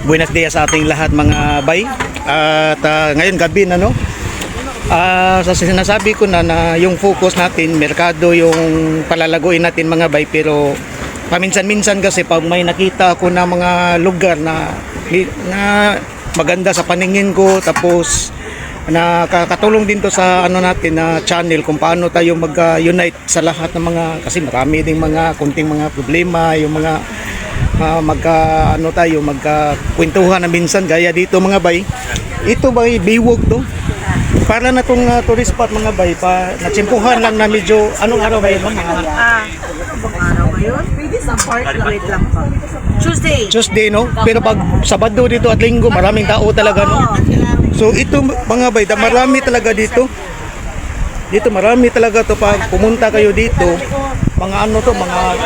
Buenos dias sa ating lahat mga bay. At ngayon gabi na no. Sa sinasabi ko na yung focus natin, merkado yung palalaguin natin mga bay, pero paminsan-minsan kasi pag may nakita ako na mga lugar na maganda sa paningin ko, tapos nakakatulong din to sa ano natin na channel kung paano tayo mag-unite sa lahat ng mga, kasi marami ding mga kunting mga problema, yung mga magkakwentuhan na minsan gaya dito mga bay. Ito bay biwog to. Para na tong tourist spot mga bay, pa natsimpuhan lang na medyo anong araw ba yun? Anong araw ba yun? Pwede sa park na wait lang pa. Tuesday No? Pero pag Sabado dito at Linggo, maraming tao talaga no. So ito mga bay, marami talaga dito. Dito marami talaga to pag pumunta kayo dito. Mga ano to,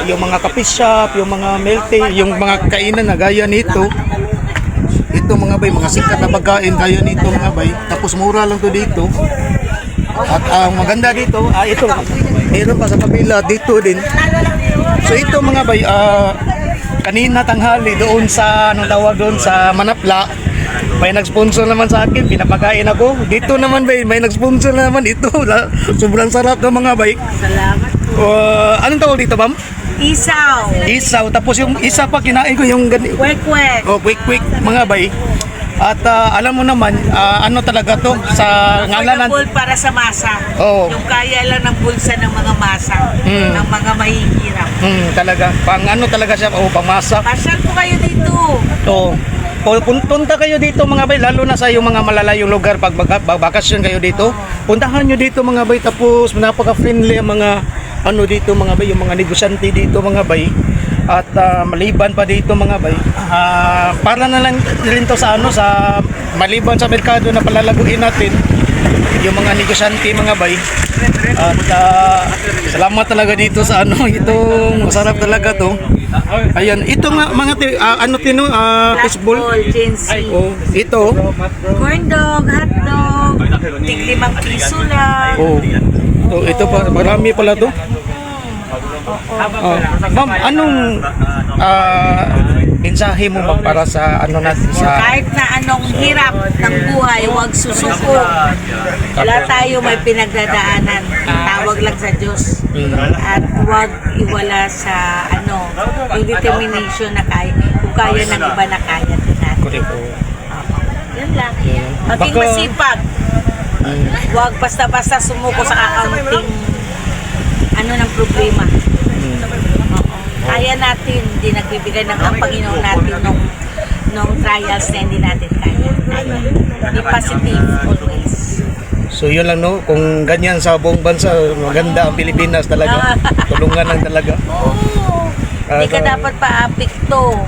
yung mga coffee shop, yung mga milk tea, yung mga kainan na gaya nito. Ito mga bay, mga sikat na pagkain gaya nito mga bay. Tapos mura lang to dito. At ang maganda dito, ito, meron pa sa kabila dito din. So ito mga bay, kanina tanghali doon sa anong tawag doon sa Manapla, may nag-sponsor naman sa akin, pinapakain ako. Dito naman bay, may nag-sponsor naman ito. Sobrang sarap ng mga bay. Salamat po. Anong tawag dito, ma'am? Isaw. Tapos yung isa pa kinain ko yung Kwek-kwek. quick mga bay. At alam mo naman, ano talaga to sa ngalan ng Affordable para sa masa. Oo. Yung kaya lang ng bulsa ng mga masa, ng mga mahihirap. Talaga, pang ano talaga siya, pangmasa. Pasyal po kayo dito. So, punta kayo dito mga bay, lalo na sa yung mga malalayong lugar pag bakasyon kayo dito. Puntahan nyo dito mga bay, tapos napaka-friendly ang mga ano dito mga bay, yung mga negosyante dito mga bay. At maliban pa dito mga bay, para na lang rin to sa ano, sa maliban sa merkado na palalaguin natin yung mga negosyante mga bay. At salamat talaga dito sa ano, itong masarap talaga to. Ayan, ito nga mga fishball. Oh, ito. Corn dog, hot dog, tig 5 piso lang. Oh. So, ito pa, marami pala to. Ma'am, anong mensahe mo ba para sa ano natin sa Kahit na anong hirap ng buhay, huwag susuko. Wala tayo may pinagdadaanan. Tawag lang sa Diyos. At huwag iwala sa ano, yung determination na kaya, kung kaya ng iba na kaya din natin. Yun lang. Maging Baka- masipag. Huwag basta-basta sumuko sa accounting ano ng problema. Kaya natin, hindi nagbibigay ng ang Panginoon natin nung trials na hindi natin kaya. Be positive always. So yun lang no, kung ganyan sa buong bansa, maganda ang Pilipinas talaga. Tulungan lang talaga. Oo. Hindi ka dapat paapekto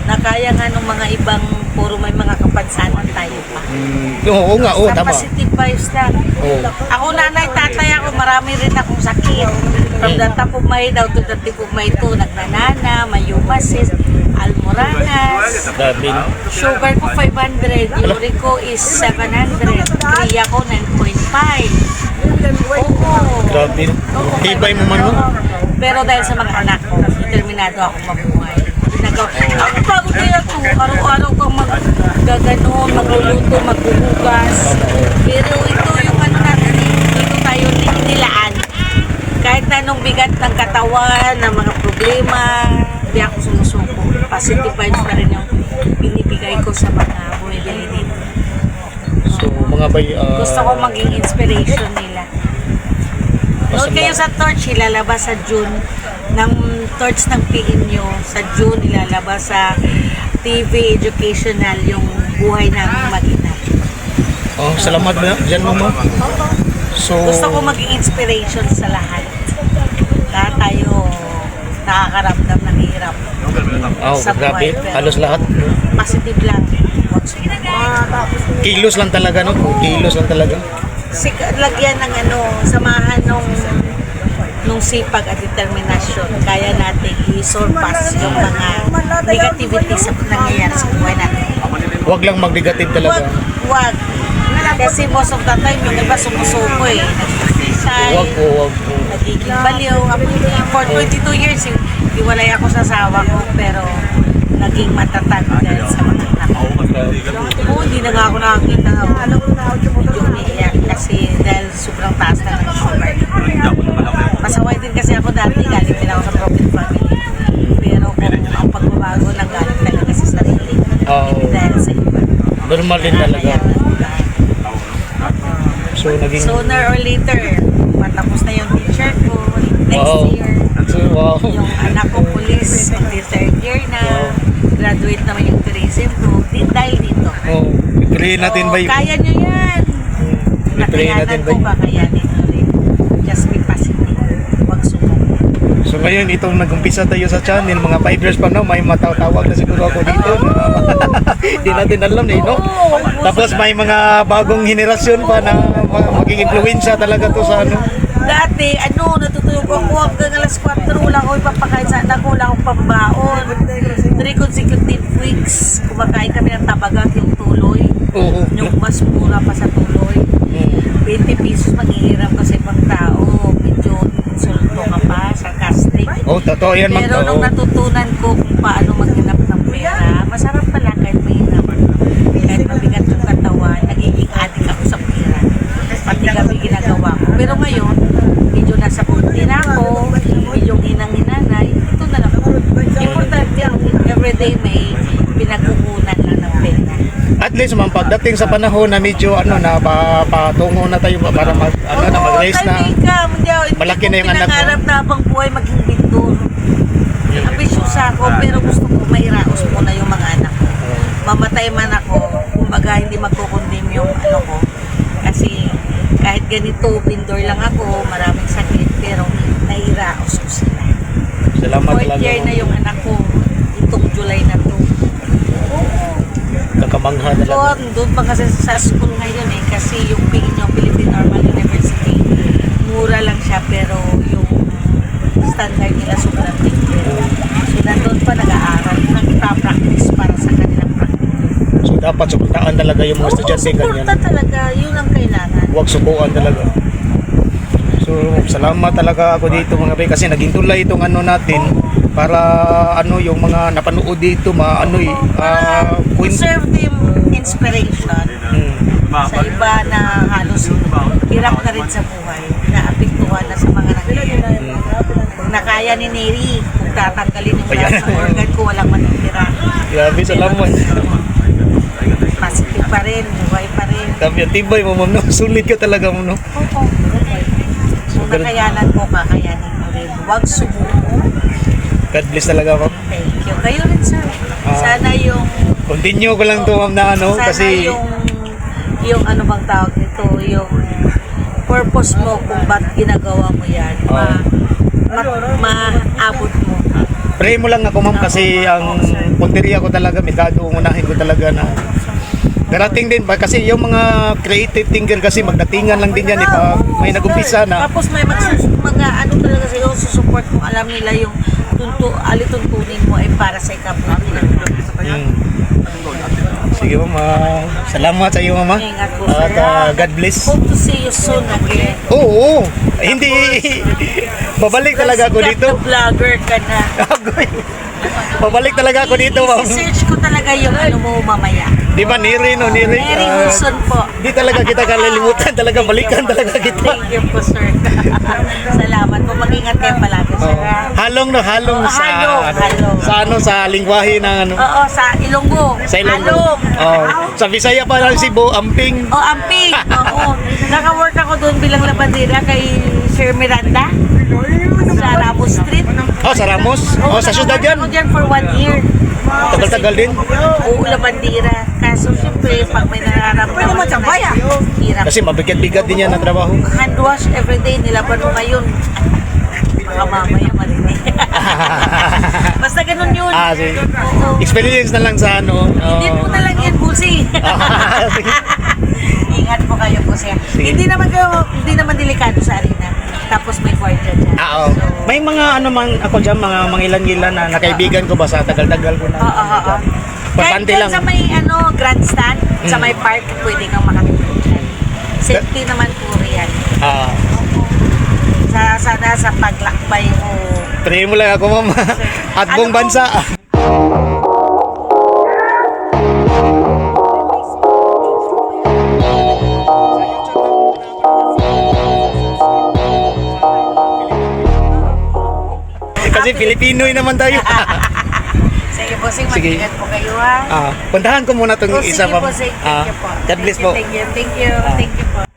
na kaya nga nung mga ibang puro may mga kapansanan tayo pa. Oo nga, Basta tama. positive vibes lang. Oo. Ako nanay, tatay ako, marami rin akong sakit. From the top of my head out to the tip of my toe, nagnanana, mayumasis, almoranas. Grabe no. Sugar ko 500, uric ko is 700, kriya ko 9.5. Oo. Grabe no. Tibay mo man no. Pero dahil sa mga anak ko, determinado ako mabuhay. Ako pagod kaya to, araw-araw kang maggaganon, magluluto, maghuhugas. Pero ito yung ano natin, dito tayo nilaan. Kahit na anong bigat ng katawan, ng mga problema, hindi ako sumusuko. Positive vibes na rin yung binibigay ko sa mga bumibili dito. So mga bay, Gusto ko maging inspiration nila. Nood kayo sa Torch, ilalabas sa June ng Torch ng PNU. Sa June, ilalabas sa TV Educational yung buhay ng mag-ina. salamat ba diyan mo. So Gusto ko maging inspiration sa lahat. Lahat tayo nakakaramdam ng hirap sa grabe, buhay. Pero halos lahat. positive lang. Huwag sumuko. Kilos lang talaga no. Kilos lang talaga. Lagyan ng ano, samahan nung sipag at determinasyon, kaya natin i-surpass yung mga negativity sa nangyayari sa buhay natin. Huwag lang mag-negative talaga. Wag. Kasi most of the time, yung iba sumusuko eh. Nag-suicide, Huwag po. nagiging baliw. For 22 years, hiwalay ako sa asawa ko, pero naging matatag dahil sa mga anak ko. Oo, hindi na nga ako nakakita. Medyo umiiyak kasi dahil sobrang taas na ng sugar. Pasaway din kasi ako dati, galing din ako sa broken family. Pero kung ang pagbabago nang galing talaga sa sarili, hindi dahil sa iba. Normal din talaga. Kaya nagbago. So, naging... Sooner or later, matapos na yung teacher ko, next year. So, wow. Yung anak ko police, third year na, graduate naman yung tourism ko, dahil dito. Oh, i-pray natin ba yun? Kaya nyo yan. I-pray natin Nakayanan ba ko yun? ba, kayanin ko rin. Just be positive. Huwag sumuko. So ngayon, itong nag-umpisa tayo sa channel, mga 5 years pa na, may matawag na siguro ako dito. Hindi natin alam eh, no? Tapos may mga bagong henerasyon pa na maging influensya talaga to sa ano. Dati, natutulog ako hanggang alas 4, wala ko ipapakain sa anak ko, wala akong pambaon. 3 consecutive weeks, kumakain kami ng tabagat yung tuloy. Oo. Yung mas mura pa sa tuloy. 20 pesos manghihirap ka sa ibang tao. Medyo insulto ka pa, sarcastic. Oh, totoo yan, mag Pero nung natutunan ko kung paano maghanap ng pera, masarap pala kahit mahirap. Kahit mabigat yung katawan, nagiging addict ako sa pera. Pati kami ginagawa ko. Pero ngayon, medyo nasa punti na ako, medyo inang-inanay, ito na lang ako. Importante ang everyday may pinagkukunan lang ng pera. At least man pagdating sa panahon na medyo na patungo na tayo para mag-raise na. Malaki na yung anak mo. Pinangarap na habang buhay maging bintur. Ambisyosa ako pero gusto ko mairaos muna yung mga anak ko. Mamatay man ako, kumbaga hindi magkukundim yung ano ko. Kasi kahit ganito, bindur lang ako, maraming sakit, pero nairaos ko sila. Salamat 4th talaga. year na yung anak ko, itong July na to. Nakamangha talaga. Doon pa kasi sa school ngayon kasi yung Philippine Normal University, mura lang siya pero yung standard nila sobrang tingin. So nandun pa nag-aaral, nagpa-practice para sa kanilang practical. So dapat suportahan talaga yung mga estudyante ganyan. Suporta talaga, yun ang kailangan. Huwag subukan talaga. So salamat talaga ako dito mga bay kasi naging tulay itong natin para yung mga napanood dito Serve them inspiration sa iba na halos hirap na rin sa buhay, naapektuhan na sa mga nangyayari. Kung nakaya ni Neri, kung tatanggalin yung lahat sa organ ko, walang matitira. Grabe, salamat. Positive pa rin, buhay pa rin. Sabi, tibay mo ma'am, no? Sulit ka talaga mo, no? Oo. Kung nakayanan ko, kakayanin mo rin. Huwag sumuko. God bless talaga ma'am. Thank you. Kayo rin, sir. Sana yung Continue ko lang to ma'am na sana kasi yung ano bang tawag nito, yung purpose mo kung ba't ginagawa mo yan, maabot mo. pray mo lang ako ma'am kasi ang punteriya ko talaga, medado unahin ko talaga na darating din ba kasi yung mga creative thinker kasi magdatingan lang din yan pag may nagumpisa na. Tapos may mga ano talaga sa'yo, susupport mo, alam nila yung alituntunin mo ay para sa ikabuti. Sige ma'am, salamat sa iyo mama. Ingat po, At sir. God bless. Hope to see you soon again. Oo, hindi babalik talaga ako dito. Vlogger ka na. Babalik talaga ako dito ma'am. I-search ko talaga yung ano mo mamaya. Di ba Neri no, Neri? Mary Wilson po. Di talaga kita kalilimutan, talaga balikan talaga kita. Thank you po, sir. Salamat po. Mag-ingat kayo palagi, sir. Halong sa halong. sa lingwahe ng Oo, sa Ilonggo. sa Ilonggo. Halong. Sa Bisaya pa lang Cebu, amping. Oh, amping. Oo. Naka-work ako doon bilang labandera kay Sir Miranda sa Ramos Street. Oh, sa Ramos. Oh, sa syudad yan. Ako dyan for 1 year. Tagal-tagal din. Oo, labandera. Kaso siyempre, pag may nararamdaman ka na, hirap. Kasi mabigat-bigat din yan ang trabaho. Hand wash everyday, nilaban mo ngayon. Baka mamaya marinig. Basta ganun yun. Sige. Oo. Experience na lang sa Hindi mo na lang yan, Busi. Sige. Ingat po kayo po siya. Hindi naman delikado sa arena. Tapos may kwarta dyan. Oo. May mga ako dyan, mga ilan-ilan na nakaibigan ko ba sa tagal-tagal ko na. Oo. Kahit Importante dyan lang. sa may grandstand, sa may park, pwede kang makatulog dyan. Safety naman po yan. Sana sa paglakbay mo. Pray mo lang ako ma'am. At buong bansa. Kasi Pilipinoy naman tayo. Sige po, sing Sige. mag-ingat po kayo ha. Puntahan ko muna itong Oh, isa sige pa. po, sing. Thank you po. God bless po. Thank you. Ah. Thank you po.